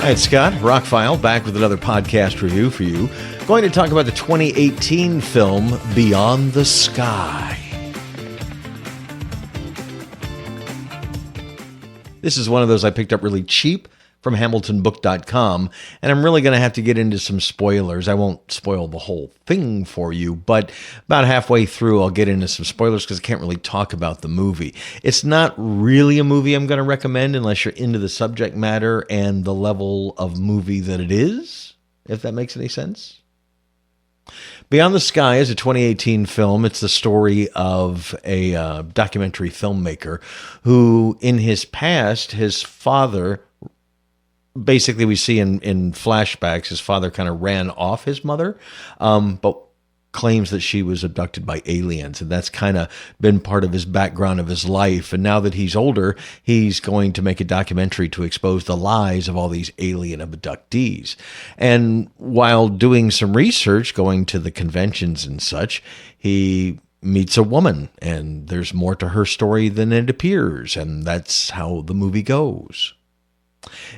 Hi, it's Scott, ROCKFILE, back with another podcast review for you. Going to talk about the 2018 film Beyond the Sky. This is one of those I picked up really cheap from HamiltonBook.com, and I'm really going to have to get into some spoilers. I won't spoil the whole thing for you, but about halfway through I'll get into some spoilers because I can't really talk about the movie. It's not really a movie I'm going to recommend unless you're into the subject matter and the level of movie that it is, if that makes any sense. Beyond the Sky is a 2018 film. It's the story of a documentary filmmaker who, in his past, his father... Basically, we see in flashbacks, his father kind of ran off his mother, but claims that she was abducted by aliens. And that's kind of been part of his background of his life. And now that he's older, he's going to make a documentary to expose the lies of all these alien abductees. And while doing some research, going to the conventions and such, he meets a woman, and there's more to her story than it appears. And that's how the movie goes.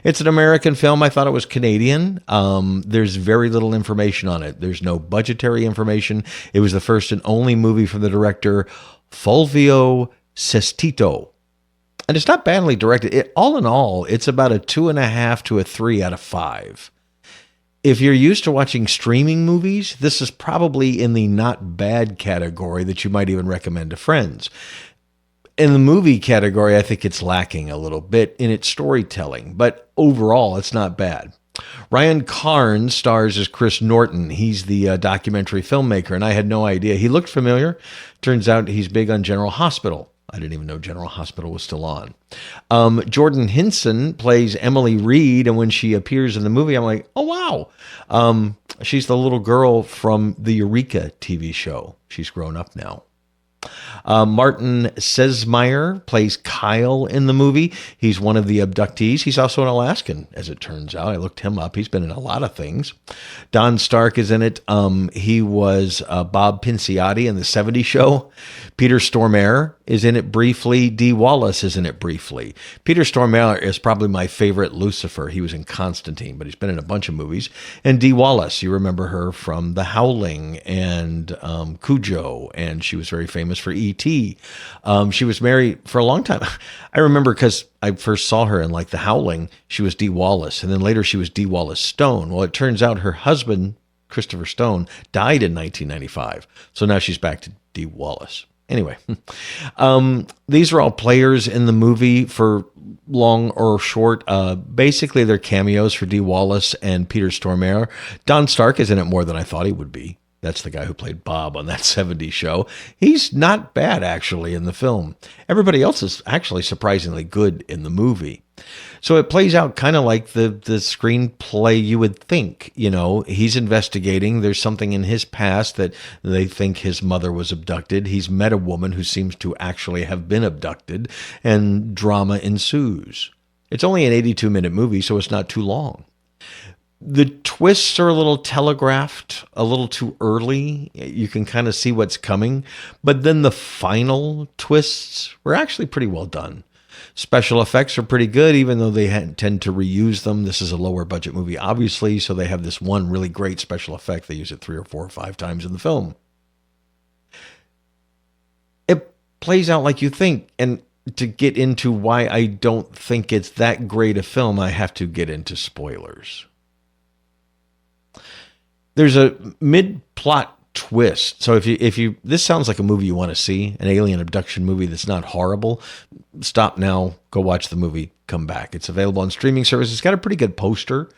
It's an American film. I thought it was Canadian. There's very little information on it. There's no budgetary information. It was the first and only movie from the director Fulvio Sestito. And it's not badly directed. All in all, it's about a 2.5 to a 3 out of 5. If you're used to watching streaming movies, this is probably in the not bad category that you might even recommend to friends. In the movie category, I think it's lacking a little bit in its storytelling, but overall, it's not bad. Ryan Carnes stars as Chris Norton. He's the documentary filmmaker, and I had no idea. He looked familiar. Turns out he's big on General Hospital. I didn't even know General Hospital was still on. Jordan Hinson plays Emily Reed, and when she appears in the movie, I'm like, oh, wow. She's the little girl from the Eureka TV show. She's grown up now. Martin Sesmeyer plays Kyle in the movie. He's one of the abductees. He's also an Alaskan, as it turns out. I looked him up. He's been in a lot of things. Don Stark is in it. He was Bob Pinciotti in the 70s show. Peter Stormare is in it briefly. Dee Wallace is in it briefly. Peter Stormare is probably my favorite Lucifer. He was in Constantine, but he's been in a bunch of movies. And Dee Wallace, you remember her from The Howling and Cujo, and she was very famous for E.T. She was married for a long time. I remember because I first saw her in like The Howling, she was Dee Wallace, and then later she was Dee Wallace Stone. Well, it turns out her husband, Christopher Stone, died in 1995. So now she's back to Dee Wallace. Anyway, these are all players in the movie for long or short. Basically, they're cameos for Dee Wallace and Peter Stormare. Don Stark is in it more than I thought he would be. That's the guy who played Bob on that 70s show. He's not bad, actually, in the film. Everybody else is actually surprisingly good in the movie. So it plays out kind of like the screenplay you would think. You know, he's investigating. There's something in his past that they think his mother was abducted. He's met a woman who seems to actually have been abducted, and drama ensues. It's only an 82-minute movie, so it's not too long. The twists are a little telegraphed, a little too early. You can kind of see what's coming. But then the final twists were actually pretty well done. Special effects are pretty good, even though they tend to reuse them. This is a lower budget movie, obviously, so they have this one really great special effect. They use it 3 or 4 or 5 times in the film. It plays out like you think, and to get into why I don't think it's that great a film, I have to get into spoilers. There's a mid-plot twist. So if you this sounds like a movie you want to see, an alien abduction movie that's not horrible, stop now, go watch the movie, come back. It's available on streaming services. It's got a pretty good poster.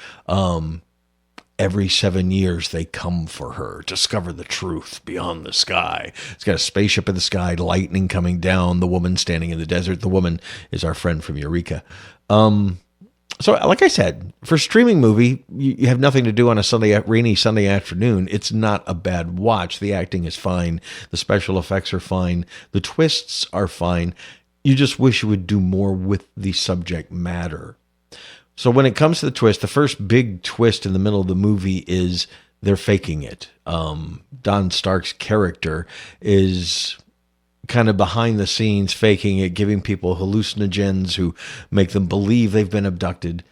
Every 7 years they come for her, discover the truth beyond the sky. It's got a spaceship in the sky, lightning coming down, the woman standing in the desert. The woman is our friend from Eureka. So, like I said, for a streaming movie, you have nothing to do on a rainy Sunday afternoon. It's not a bad watch. The acting is fine. The special effects are fine. The twists are fine. You just wish you would do more with the subject matter. So when it comes to the twist, the first big twist in the middle of the movie is they're faking it. Don Stark's character is kind of behind the scenes faking it, giving people hallucinogens who make them believe they've been abducted.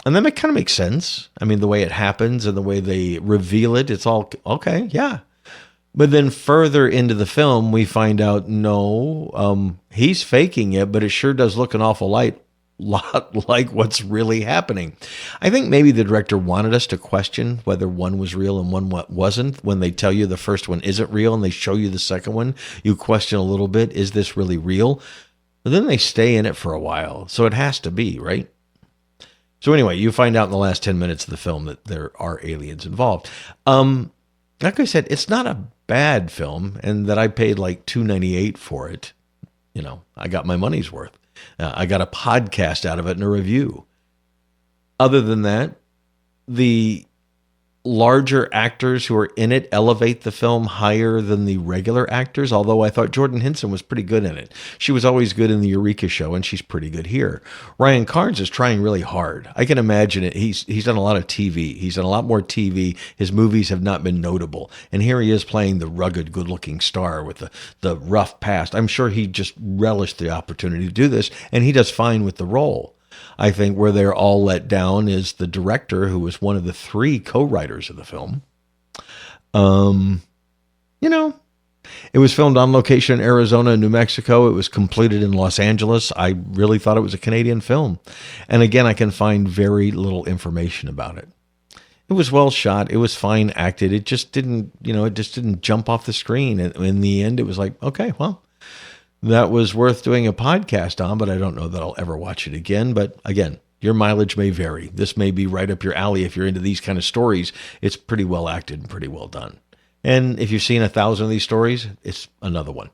And then it kind of makes sense. I mean, the way it happens and the way they reveal it, it's all okay, yeah. But then further into the film, we find out, no, he's faking it, but it sure does look an awful lot like what's really happening. I think maybe the director wanted us to question whether one was real and one wasn't. When they tell you the first one isn't real and they show you the second one, you question a little bit, is this really real? But then they stay in it for a while, so it has to be, right? So anyway, you find out in the last 10 minutes of the film that there are aliens involved. Like I said, it's not a bad film, and that I paid like $2.98 for it. You know, I got my money's worth. I got a podcast out of it and a review. Other than that, the larger actors who are in it elevate the film higher than the regular actors, although I thought Jordan Henson was pretty good in it. She was always good in the Eureka Show, and she's pretty good here. Ryan Carnes is trying really hard. I can imagine it. He's done a lot of TV. He's done a lot more TV. His movies have not been notable. And here he is playing the rugged, good-looking star with the rough past. I'm sure he just relished the opportunity to do this, and he does fine with the role. I think where they're all let down is the director, who was one of the 3 co-writers of the film. You know, it was filmed on location in Arizona and New Mexico. It was completed in Los Angeles. I really thought it was a Canadian film. And again, I can find very little information about it. It was well shot. It was fine acted. It just didn't, jump off the screen. And in the end, it was like, okay, well, that was worth doing a podcast on, but I don't know that I'll ever watch it again. But again, your mileage may vary. This may be right up your alley if you're into these kind of stories. It's pretty well acted and pretty well done. And if you've seen 1,000 of these stories, it's another one.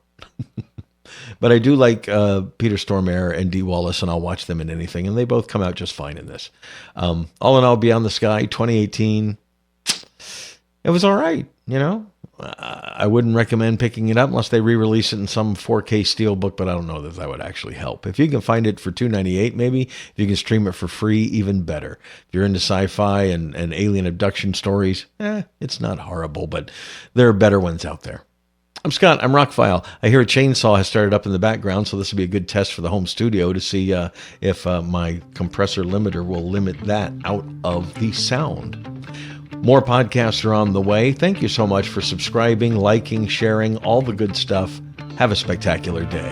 But I do like Peter Stormare and Dee Wallace, and I'll watch them in anything, and they both come out just fine in this. All in all, Beyond the Sky 2018, it was all right, I wouldn't recommend picking it up unless they re-release it in some 4K steelbook, but I don't know that would actually help. If you can find it for $2.98, maybe, if you can stream it for free, even better. If you're into sci-fi and alien abduction stories, it's not horrible, but there are better ones out there. I'm Scott. I'm ROCKFILE. I hear a chainsaw has started up in the background, so this will be a good test for the home studio to see if my compressor limiter will limit that out of the sound. More podcasts are on the way. Thank you so much for subscribing, liking, sharing, all the good stuff. Have a spectacular day.